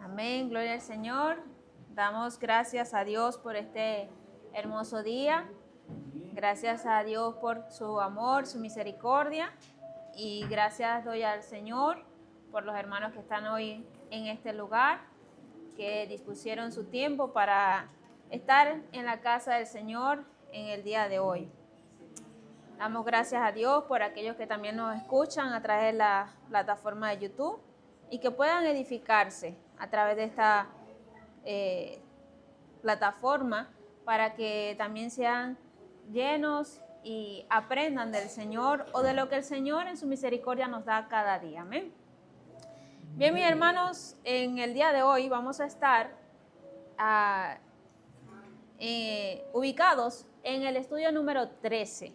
Amén, gloria al Señor. Damos gracias a Dios por este hermoso día. Gracias a Dios por su amor, su misericordia. Y gracias doy al Señor por los hermanos que están hoy en este lugar, que dispusieron su tiempo para estar en la casa del Señor en el día de hoy. Damos gracias a Dios por aquellos que también nos escuchan a través de la plataforma de YouTube y que puedan edificarse a través de esta plataforma para que también sean llenos y aprendan del Señor o de lo que el Señor en su misericordia nos da cada día. Amén. Bien, mis hermanos, en el día de hoy vamos a estar ubicados en el estudio número 13,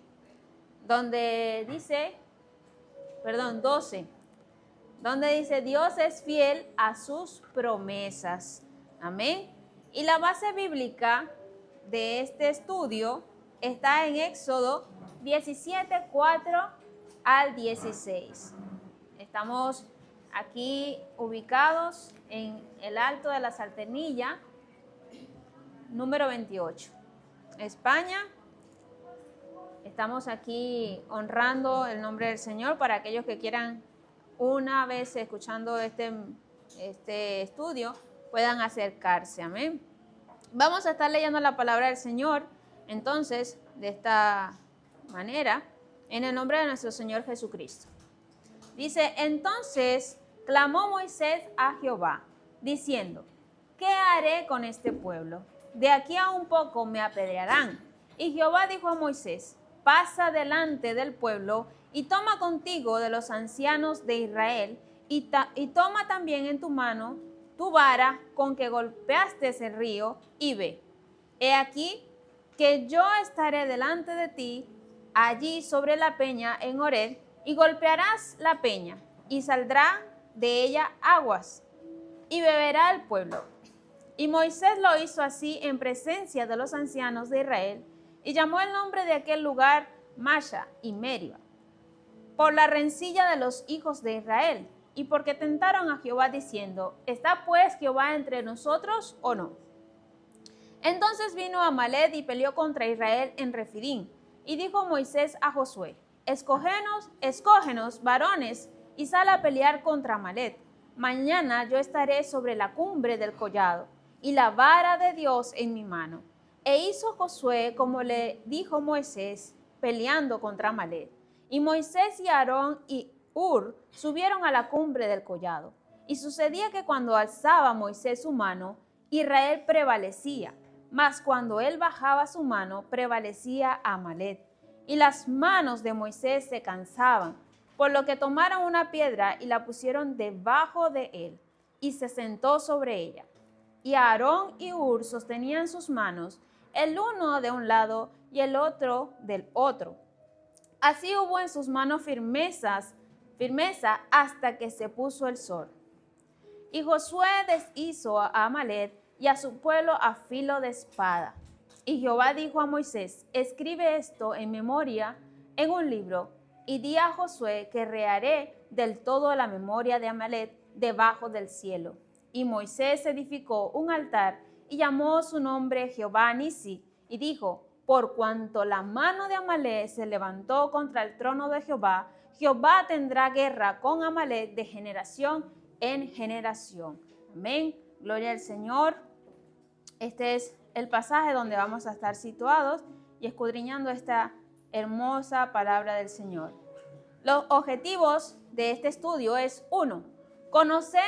donde dice, 12, donde dice Dios es fiel a sus promesas. Amén. Y la base bíblica de este estudio está en Éxodo 17, 4 al 16. Estamos aquí ubicados en el Alto de la Saltenilla, número 28, España. Estamos aquí honrando el nombre del Señor para aquellos que quieran una vez escuchando este estudio puedan acercarse. Amén. Vamos a estar leyendo la palabra del Señor entonces de esta manera en el nombre de nuestro Señor Jesucristo. Dice: entonces clamó Moisés a Jehová diciendo: ¿qué haré con este pueblo? De aquí a un poco me apedrearán. Y Jehová dijo a Moisés: pasa delante del pueblo y toma contigo de los ancianos de Israel y toma también en tu mano tu vara con que golpeaste el río y ve. He aquí que yo estaré delante de ti allí sobre la peña en Horeb, y golpearás la peña y saldrá de ella aguas y beberá el pueblo. Y Moisés lo hizo así en presencia de los ancianos de Israel, y llamó el nombre de aquel lugar Masha y Meriba, por la rencilla de los hijos de Israel, y porque tentaron a Jehová diciendo: ¿está pues Jehová entre nosotros o no? Entonces vino Amalec y peleó contra Israel en Refidim, y dijo Moisés a Josué: escógenos varones, y sal a pelear contra Amalec. Mañana yo estaré sobre la cumbre del collado, y la vara de Dios en mi mano. E hizo Josué como le dijo Moisés, peleando contra Amalec. Y Moisés y Aarón y Hur subieron a la cumbre del collado. Y sucedía que cuando alzaba Moisés su mano, Israel prevalecía, mas cuando él bajaba su mano, prevalecía Amalec. Y las manos de Moisés se cansaban, por lo que tomaron una piedra y la pusieron debajo de él, y se sentó sobre ella. Y Aarón y Hur sostenían sus manos, el uno de un lado y el otro del otro. Así hubo en sus manos firmeza hasta que se puso el sol. Y Josué deshizo a Amalec y a su pueblo a filo de espada. Y Jehová dijo a Moisés: escribe esto en memoria en un libro, y di a Josué que reharé del todo la memoria de Amalec debajo del cielo. Y Moisés edificó un altar y llamó su nombre Jehová Nisi, y dijo: por cuanto la mano de Amalec se levantó contra el trono de Jehová, Jehová tendrá guerra con Amalec de generación en generación. Amén. Gloria al Señor. Este es el pasaje donde vamos a estar situados y escudriñando esta hermosa palabra del Señor. Los objetivos de este estudio es: 1. Conocer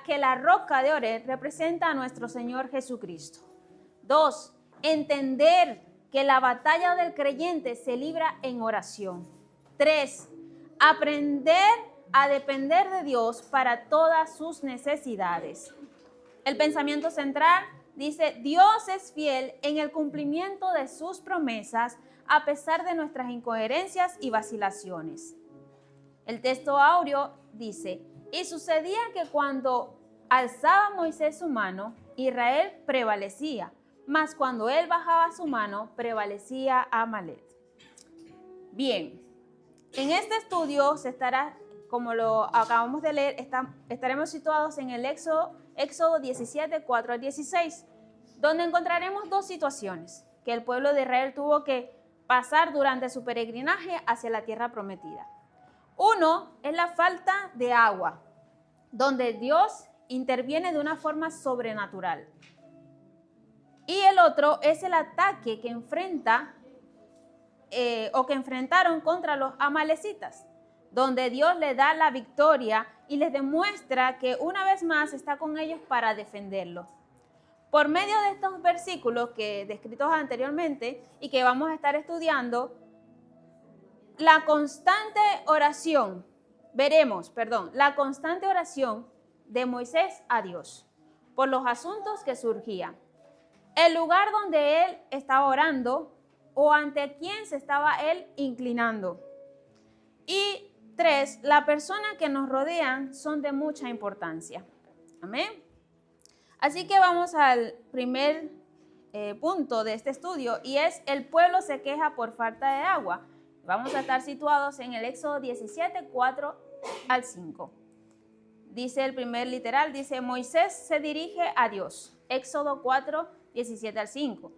que la roca de Horeb representa a nuestro Señor Jesucristo. 2. Entender que la batalla del creyente se libra en oración. 3. Aprender a depender de Dios para todas sus necesidades. El pensamiento central dice: Dios es fiel en el cumplimiento de sus promesas a pesar de nuestras incoherencias y vacilaciones. El texto áureo dice: y sucedía que cuando alzaba Moisés su mano, Israel prevalecía, mas cuando él bajaba su mano, prevalecía Amalec. Bien, en este estudio se estará como lo acabamos de leer, estaremos situados en el Éxodo 17, 4 al 16, donde encontraremos dos situaciones que el pueblo de Israel tuvo que pasar durante su peregrinaje hacia la tierra prometida. Uno es la falta de agua, donde Dios interviene de una forma sobrenatural. Y el otro es el ataque que enfrentaron contra los amalecitas, donde Dios les da la victoria y les demuestra que una vez más está con ellos para defenderlos. Por medio de estos versículos que descritos anteriormente y que vamos a estar estudiando, la constante oración de Moisés a Dios por los asuntos que surgían, el lugar donde él estaba orando o ante quién se estaba él inclinando. Y 3, la persona que nos rodean son de mucha importancia. Amén. Así que vamos al primer punto de este estudio, y es: el pueblo se queja por falta de agua. Vamos a estar situados en el Éxodo 17, 4 al 5. Dice el primer literal, dice: Moisés se dirige a Dios. Éxodo 4, 17 al 5.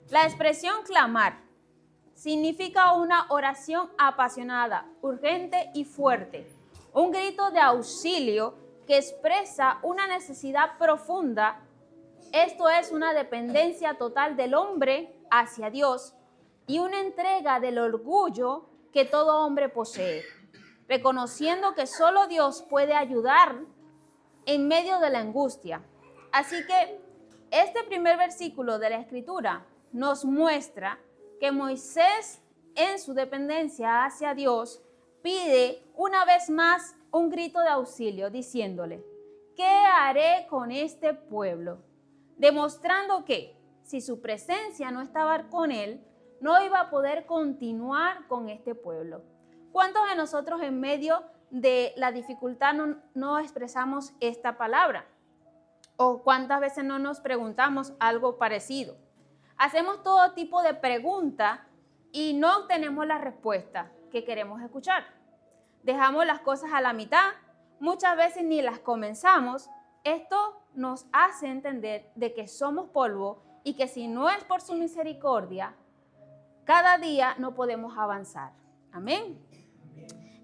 La expresión clamar significa una oración apasionada, urgente y fuerte. Un grito de auxilio que expresa una necesidad profunda. Esto es una dependencia total del hombre hacia Dios y una entrega del orgullo que todo hombre posee, reconociendo que solo Dios puede ayudar en medio de la angustia. Así que este primer versículo de la Escritura nos muestra que Moisés, en su dependencia hacia Dios, pide una vez más un grito de auxilio, diciéndole: ¿qué haré con este pueblo? Demostrando que si su presencia no estaba con él, no iba a poder continuar con este pueblo. ¿Cuántos de nosotros en medio de la dificultad no expresamos esta palabra? ¿O cuántas veces no nos preguntamos algo parecido? Hacemos todo tipo de preguntas y no obtenemos la respuesta que queremos escuchar. Dejamos las cosas a la mitad, muchas veces ni las comenzamos. Esto nos hace entender de que somos polvo y que si no es por su misericordia, cada día no podemos avanzar. Amén.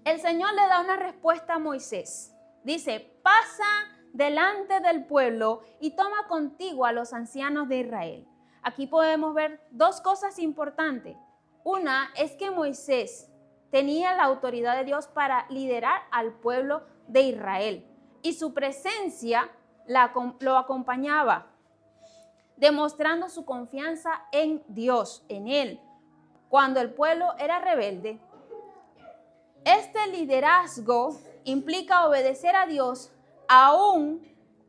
El Señor le da una respuesta a Moisés. Dice: pasa delante del pueblo y toma contigo a los ancianos de Israel. Aquí podemos ver dos cosas importantes. Una es que Moisés tenía la autoridad de Dios para liderar al pueblo de Israel y su presencia lo acompañaba, demostrando su confianza en Dios, en Él, cuando el pueblo era rebelde. Este liderazgo implica obedecer a Dios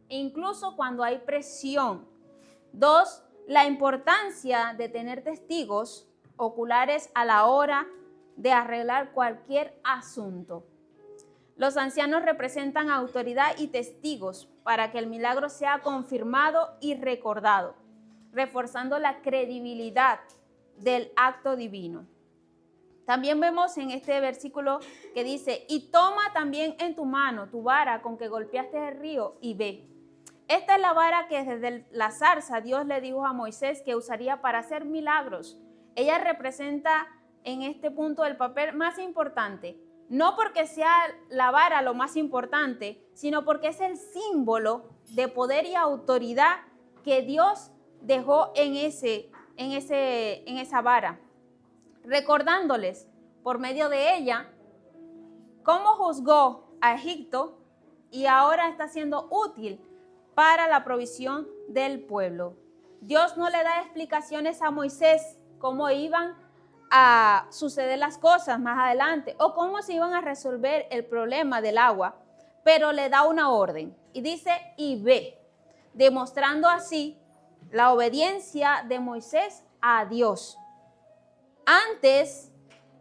incluso cuando hay presión. 2, la importancia de tener testigos oculares a la hora de arreglar cualquier asunto. Los ancianos representan autoridad y testigos para que el milagro sea confirmado y recordado, reforzando la credibilidad del acto divino. También vemos en este versículo que dice: y toma también en tu mano tu vara con que golpeaste el río y ve. Esta es la vara que desde la zarza Dios le dijo a Moisés que usaría para hacer milagros. Ella representa en este punto el papel más importante, no porque sea la vara lo más importante, sino porque es el símbolo de poder y autoridad que Dios dejó en esa vara, recordándoles por medio de ella cómo juzgó a Egipto y ahora está siendo útil para la provisión del pueblo. Dios no le da explicaciones a Moisés cómo iban a suceder las cosas más adelante o cómo se iban a resolver el problema del agua, pero le da una orden y dice: y ve, demostrando así la obediencia de Moisés a Dios.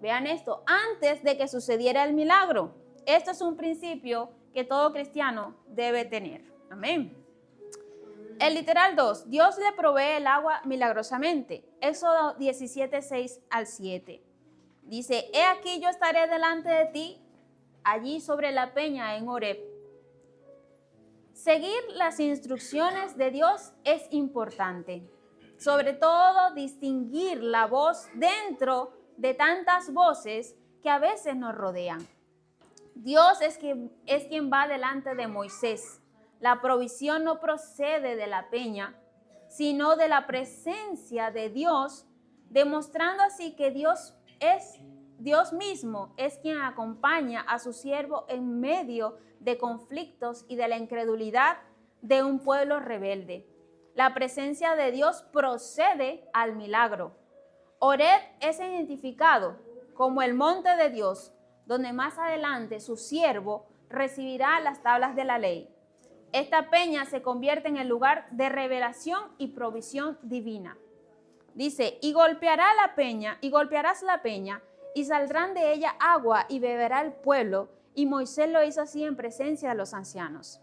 Vean esto, antes de que sucediera el milagro. Esto es un principio que todo cristiano debe tener. Amén. El literal 2, Dios le provee el agua milagrosamente. Éxodo 17, 6 al 7. Dice: he aquí yo estaré delante de ti allí sobre la peña en Horeb. Seguir las instrucciones de Dios es importante. Sobre todo, distinguir la voz dentro de tantas voces que a veces nos rodean. Dios es quien va delante de Moisés. La provisión no procede de la peña, sino de la presencia de Dios, demostrando así que Dios mismo es quien acompaña a su siervo en medio de conflictos y de la incredulidad de un pueblo rebelde. La presencia de Dios procede al milagro. Horeb es identificado como el monte de Dios, donde más adelante su siervo recibirá las tablas de la ley. Esta peña se convierte en el lugar de revelación y provisión divina. Dice, y golpearás la peña, y saldrán de ella agua, y beberá el pueblo. Y Moisés lo hizo así en presencia de los ancianos.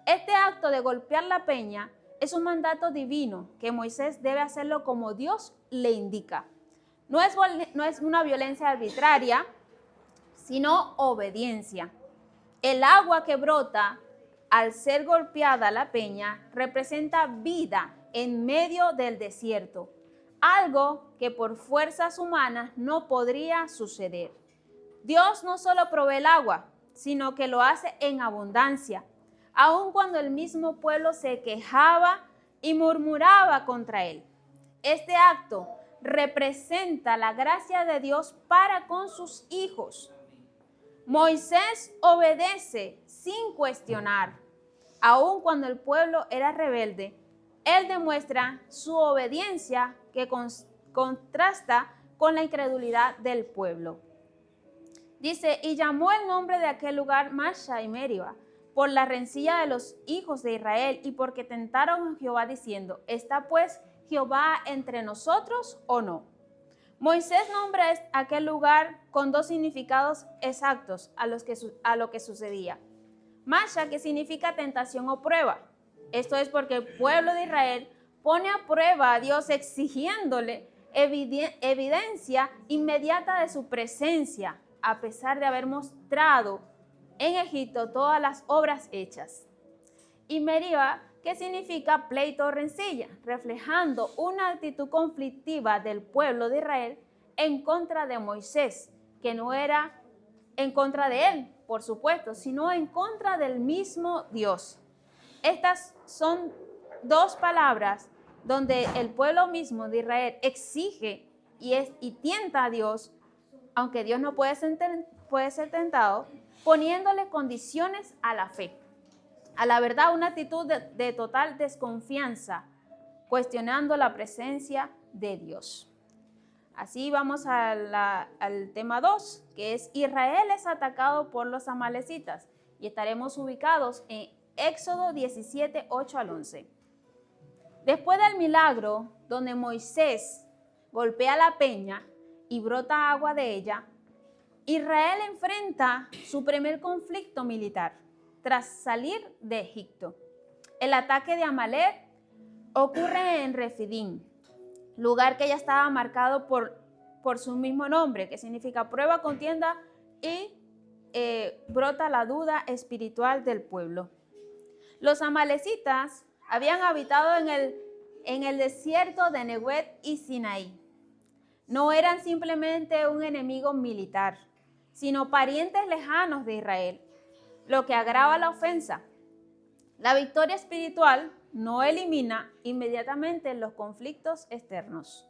Este acto de golpear la peña es un mandato divino que Moisés debe hacerlo como Dios le indica. No es una violencia arbitraria, sino obediencia. El agua que brota al ser golpeada la peña representa vida en medio del desierto, algo que por fuerzas humanas no podría suceder. Dios no solo provee el agua, sino que lo hace en abundancia, aun cuando el mismo pueblo se quejaba y murmuraba contra él. Este acto representa la gracia de Dios para con sus hijos. Moisés obedece sin cuestionar. Aun cuando el pueblo era rebelde, él demuestra su obediencia que contrasta con la incredulidad del pueblo. Dice, y llamó el nombre de aquel lugar Masha y Meriba, por la rencilla de los hijos de Israel y porque tentaron a Jehová diciendo, ¿está pues Jehová entre nosotros o no? Moisés nombra aquel lugar con dos significados exactos a lo que sucedía. Masha, que significa tentación o prueba. Esto es porque el pueblo de Israel pone a prueba a Dios exigiéndole evidencia inmediata de su presencia, a pesar de haber mostrado en Egipto todas las obras hechas. Y Meriba, que significa pleito o rencilla, reflejando una actitud conflictiva del pueblo de Israel en contra de Moisés, que no era en contra de él, por supuesto, sino en contra del mismo Dios. Estas son dos palabras donde el pueblo mismo de Israel exige y tienta a Dios, aunque Dios no puede ser tentado, poniéndole condiciones a la fe. A la verdad, una actitud de total desconfianza, cuestionando la presencia de Dios. Así vamos al tema 2, que es Israel es atacado por los amalecitas, y estaremos ubicados en Éxodo 17, 8 al 11. Después del milagro, donde Moisés golpea la peña y brota agua de ella, Israel enfrenta su primer conflicto militar tras salir de Egipto. El ataque de Amalek ocurre en Refidim, lugar que ya estaba marcado por su mismo nombre, que significa prueba, contienda, y brota la duda espiritual del pueblo. Los amalecitas habían habitado en el desierto de Negueb y Sinaí. No eran simplemente un enemigo militar, sino parientes lejanos de Israel, lo que agrava la ofensa. La victoria espiritual no elimina inmediatamente los conflictos externos.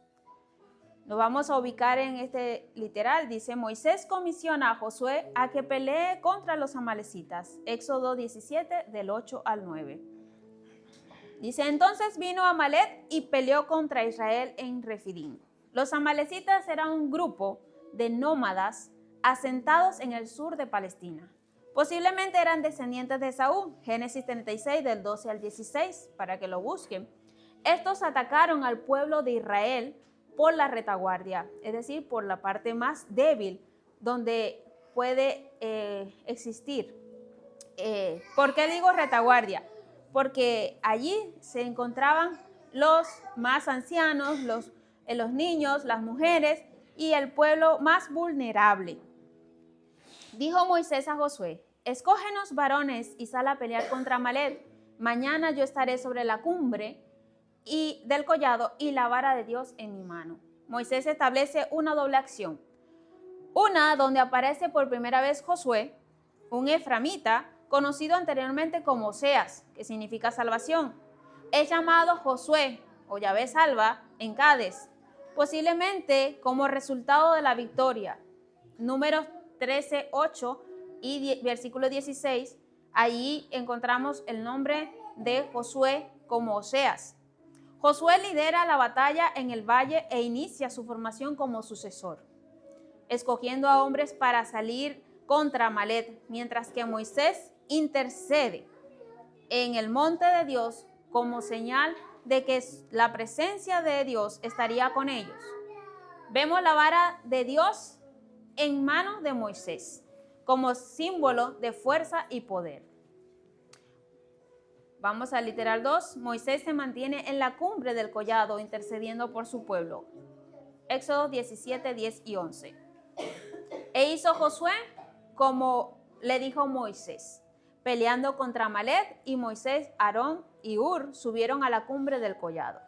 Nos vamos a ubicar en este literal. Dice, Moisés comisiona a Josué a que pelee contra los amalecitas. Éxodo 17, del 8 al 9. Dice, entonces vino Amalek y peleó contra Israel en Refidim. Los amalecitas eran un grupo de nómadas asentados en el sur de Palestina. Posiblemente eran descendientes de Saúl, Génesis 36, del 12 al 16, para que lo busquen. Estos atacaron al pueblo de Israel por la retaguardia, es decir, por la parte más débil donde puede existir. ¿Por qué digo retaguardia? Porque allí se encontraban los más ancianos, los niños, las mujeres y el pueblo más vulnerable. Dijo Moisés a Josué: escógenos varones y sal a pelear contra Amalec. Mañana yo estaré sobre la cumbre y del collado y la vara de Dios en mi mano. Moisés establece una doble acción. Una donde aparece por primera vez Josué, un eframita, conocido anteriormente como Oseas, que significa salvación. Es llamado Josué, o Yahvé salva, en Cades, posiblemente como resultado de la victoria. Números 13, 8 y versículo 16, allí encontramos el nombre de Josué como Oseas. Josué lidera la batalla en el valle e inicia su formación como sucesor, escogiendo a hombres para salir contra Amalec, mientras que Moisés intercede en el monte de Dios como señal de que la presencia de Dios estaría con ellos. Vemos la vara de Dios en manos de Moisés como símbolo de fuerza y poder. Vamos al literal 2. Moisés se mantiene en la cumbre del collado intercediendo por su pueblo. Éxodo 17, 10 y 11. E hizo Josué como le dijo Moisés, peleando contra Amalec, y Moisés, Aarón y Hur subieron a la cumbre del collado.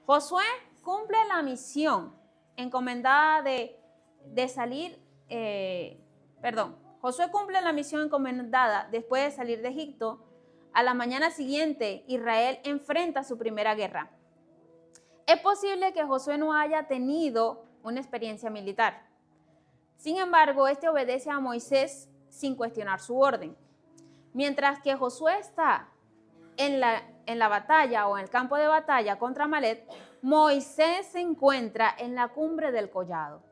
Josué cumple la misión encomendada Josué cumple la misión encomendada después de salir de Egipto. A la mañana siguiente, Israel enfrenta su primera guerra. Es posible que Josué no haya tenido una experiencia militar. Sin embargo, este obedece a Moisés sin cuestionar su orden. Mientras que Josué está en la batalla o en el campo de batalla contra Amalec, Moisés se encuentra en la cumbre del collado,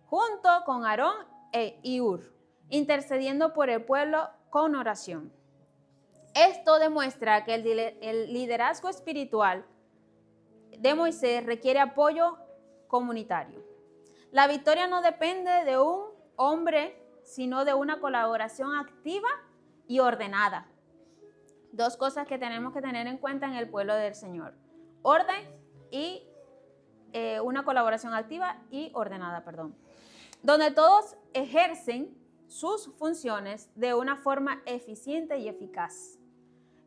junto con Aarón y Hur, intercediendo por el pueblo con oración. Esto demuestra que el liderazgo espiritual de Moisés requiere apoyo comunitario. La victoria no depende de un hombre, sino de una colaboración activa y ordenada. Dos cosas que tenemos que tener en cuenta en el pueblo del Señor: orden y una colaboración activa y ordenada, donde todos ejercen sus funciones de una forma eficiente y eficaz.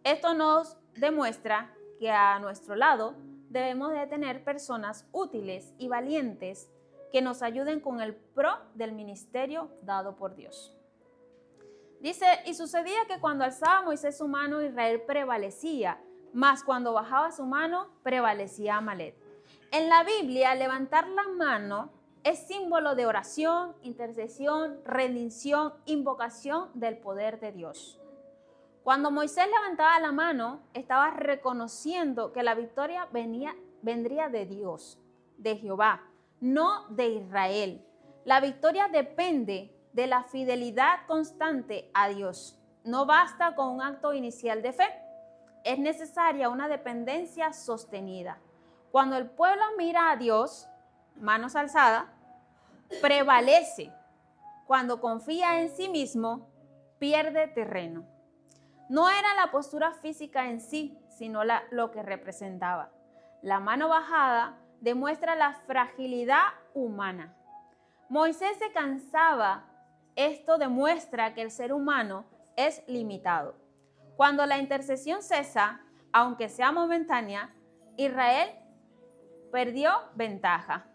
Esto nos demuestra que a nuestro lado debemos de tener personas útiles y valientes que nos ayuden con el pro del ministerio dado por Dios. Dice: y sucedía que cuando alzaba Moisés su mano, Israel prevalecía, mas cuando bajaba su mano, prevalecía Amalec. En la Biblia, levantar la mano es símbolo de oración, intercesión, rendición, invocación del poder de Dios. Cuando Moisés levantaba la mano, estaba reconociendo que la victoria vendría de Dios, de Jehová, no de Israel. La victoria depende de la fidelidad constante a Dios. No basta con un acto inicial de fe. Es necesaria una dependencia sostenida. Cuando el pueblo mira a Dios, manos alzadas, prevalece. Cuando confía en sí mismo, pierde terreno. No era la postura física en sí, sino lo que representaba. La mano bajada demuestra la fragilidad humana. Moisés se cansaba. Esto demuestra que el ser humano es limitado. Cuando la intercesión cesa, aunque sea momentánea, Israel perdió ventaja.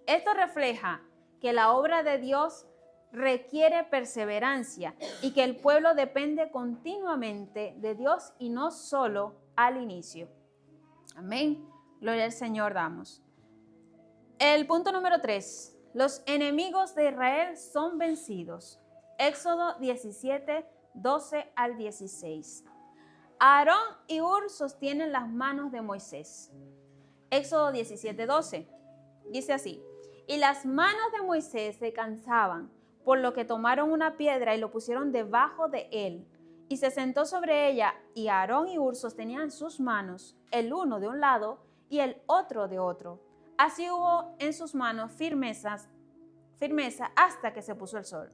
Esto refleja que la obra de Dios requiere perseverancia y que el pueblo depende continuamente de Dios y no solo al inicio. Amén. Gloria al Señor damos. El punto número 3. Los enemigos de Israel son vencidos. Éxodo 17, 12 al 16. Aarón y Hur sostienen las manos de Moisés. Éxodo 17, 12. Dice así: y las manos de Moisés se cansaban, por lo que tomaron una piedra y lo pusieron debajo de él, y se sentó sobre ella, y Aarón y Hur sostenían sus manos, el uno de un lado y el otro de otro. Así hubo en sus manos firmeza hasta que se puso el sol.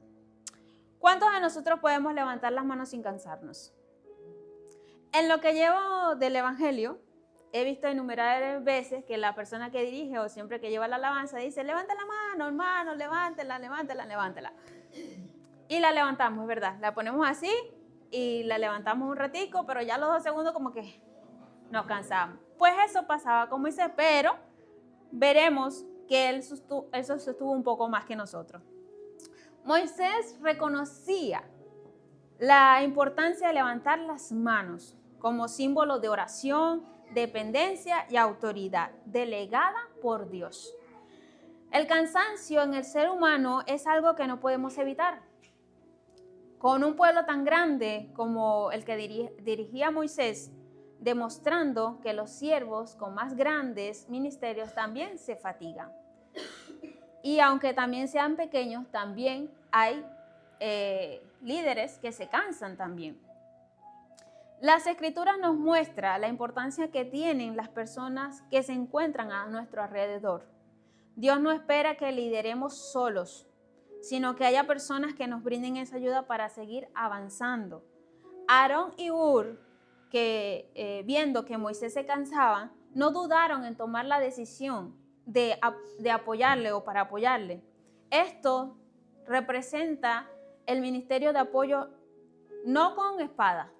¿Cuántos de nosotros podemos levantar las manos sin cansarnos? En lo que llevo del Evangelio, he visto innumerables veces que la persona que dirige o siempre que lleva la alabanza dice: levanta la mano, hermano, levántela, levántela, levántela. y la levantamos, ¿verdad? La ponemos así y la levantamos un ratico, pero ya los 2 segundos como que nos cansamos. Pues eso pasaba con Moisés, pero veremos que él sostuvo un poco más que nosotros. Moisés reconocía la importancia de levantar las manos como símbolo de oración, dependencia y autoridad delegada por Dios. El cansancio en el ser humano es algo que no podemos evitar. Con un pueblo tan grande como el que dirigía Moisés, demostrando que los siervos con más grandes ministerios también se fatigan. Y aunque también sean pequeños, también hay líderes que se cansan también. Las Escrituras nos muestran la importancia que tienen las personas que se encuentran a nuestro alrededor. Dios no espera que lideremos solos, sino que haya personas que nos brinden esa ayuda para seguir avanzando. Aarón y Hur, que viendo que Moisés se cansaba, no dudaron en tomar la decisión de apoyarle o para apoyarle. Esto representa el ministerio de apoyo no con espada,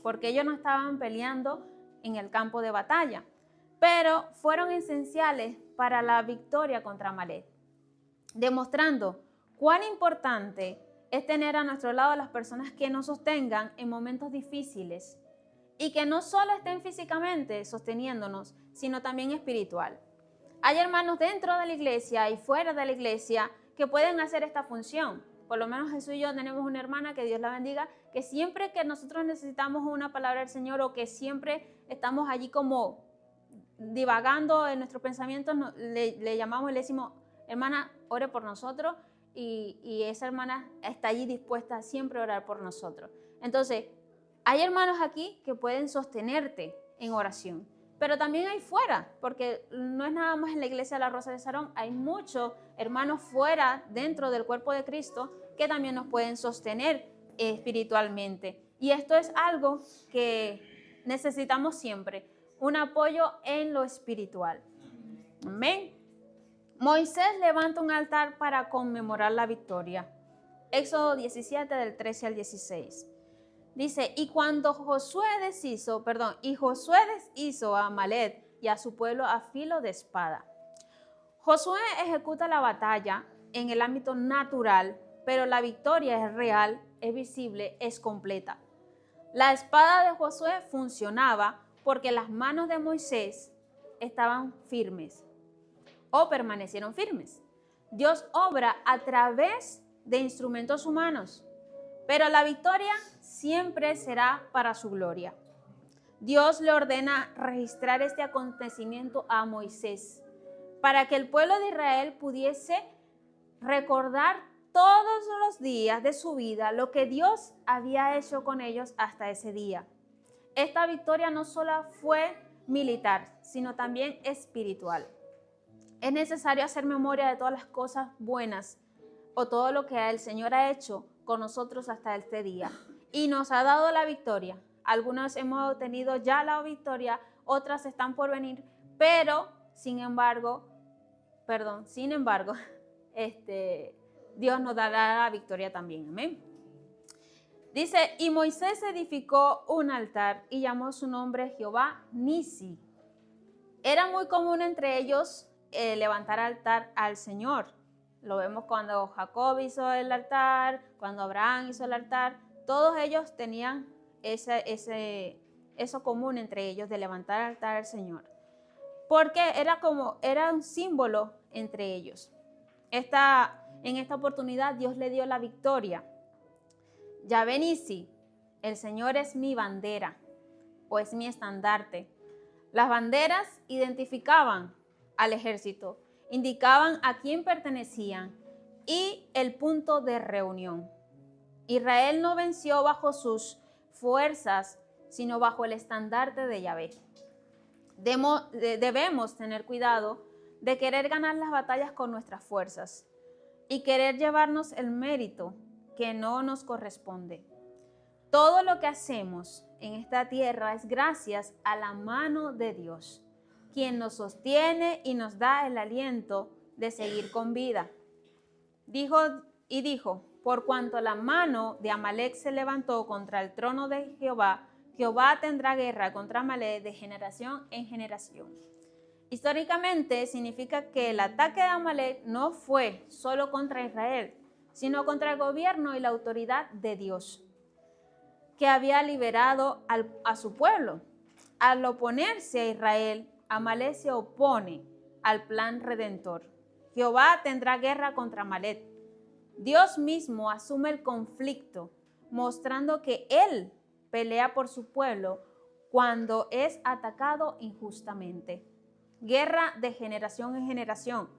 porque ellos no estaban peleando en el campo de batalla, pero fueron esenciales para la victoria contra Amalek, demostrando cuán importante es tener a nuestro lado las personas que nos sostengan en momentos difíciles y que no solo estén físicamente sosteniéndonos, sino también espiritual. Hay hermanos dentro de la iglesia y fuera de la iglesia que pueden hacer esta función. Por lo menos Jesús y yo tenemos una hermana, que Dios la bendiga, que siempre que nosotros necesitamos una palabra del Señor o que siempre estamos allí como divagando en nuestros pensamientos, le llamamos y le decimos, hermana, ore por nosotros, y esa hermana está allí dispuesta a siempre orar por nosotros. Entonces, hay hermanos aquí que pueden sostenerte en oración, pero también hay fuera, porque no es nada más en la iglesia de la Rosa de Sarón, hay muchos hermanos fuera, dentro del cuerpo de Cristo, que también nos pueden sostener espiritualmente. Y esto es algo que necesitamos siempre, un apoyo en lo espiritual. Amén. Moisés levanta un altar para conmemorar la victoria. Éxodo 17, del 13 al 16. Dice, y Josué deshizo a Amalek y a su pueblo a filo de espada. Josué ejecuta la batalla en el ámbito natural, pero la victoria es real, es visible, es completa. La espada de Josué funcionaba porque las manos de Moisés estaban firmes o permanecieron firmes. Dios obra a través de instrumentos humanos, pero la victoria siempre será para su gloria. Dios le ordena registrar este acontecimiento a Moisés para que el pueblo de Israel pudiese recordar todos los días de su vida lo que Dios había hecho con ellos hasta ese día. Esta victoria no solo fue militar, sino también espiritual. Es necesario hacer memoria de todas las cosas buenas o todo lo que el Señor ha hecho con nosotros hasta este día. Y nos ha dado la victoria. Algunos hemos obtenido ya la victoria, otras están por venir, pero sin embargo, Dios nos dará la victoria también. Amén. Dice, y Moisés edificó un altar y llamó su nombre Jehová Nisi. Era muy común entre ellos levantar altar al Señor. Lo vemos cuando Jacob hizo el altar, cuando Abraham hizo el altar. Todos ellos tenían eso común entre ellos de levantar altar al Señor. Porque era un símbolo entre ellos. En esta oportunidad Dios le dio la victoria. Yahvé Nisi, el Señor es mi bandera o es mi estandarte. Las banderas identificaban al ejército, indicaban a quién pertenecían y el punto de reunión. Israel no venció bajo sus fuerzas, sino bajo el estandarte de Yahvé. Debemos tener cuidado de querer ganar las batallas con nuestras fuerzas y querer llevarnos el mérito que no nos corresponde. Todo lo que hacemos en esta tierra es gracias a la mano de Dios, quien nos sostiene y nos da el aliento de seguir con vida. Dijo, por cuanto la mano de Amalec se levantó contra el trono de Jehová, Jehová tendrá guerra contra Amalec de generación en generación. Históricamente significa que el ataque de Amalec no fue solo contra Israel, sino contra el gobierno y la autoridad de Dios, que había liberado a su pueblo. Al oponerse a Israel, Amalec se opone al plan redentor. Jehová tendrá guerra contra Amalec. Dios mismo asume el conflicto, mostrando que Él pelea por su pueblo cuando es atacado injustamente. Guerra de generación en generación.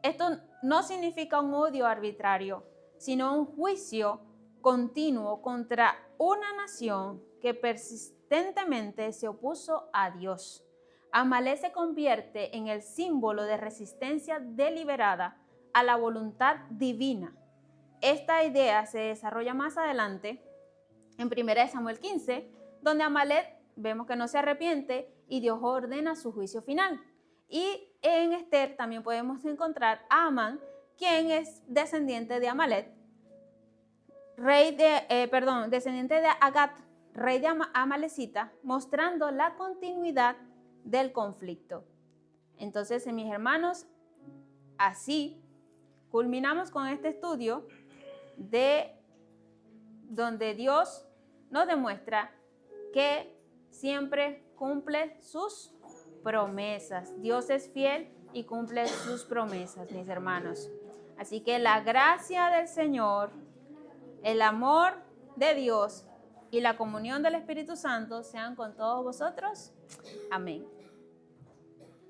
Esto no significa un odio arbitrario, sino un juicio continuo contra una nación que persistentemente se opuso a Dios. Amalec se convierte en el símbolo de resistencia deliberada a la voluntad divina. Esta idea se desarrolla más adelante en 1 Samuel 15, donde Amalec vemos que no se arrepiente y Dios ordena su juicio final. Y en Esther también podemos encontrar a Amán, quien es descendiente de Amalec, descendiente de Agat, rey de Amalecita, mostrando la continuidad del conflicto. Entonces, mis hermanos, así culminamos con este estudio de donde Dios nos demuestra que siempre cumple sus promesas. Dios es fiel y cumple sus promesas, mis hermanos. Así que la gracia del Señor, el amor de Dios y la comunión del Espíritu Santo sean con todos vosotros. Amén.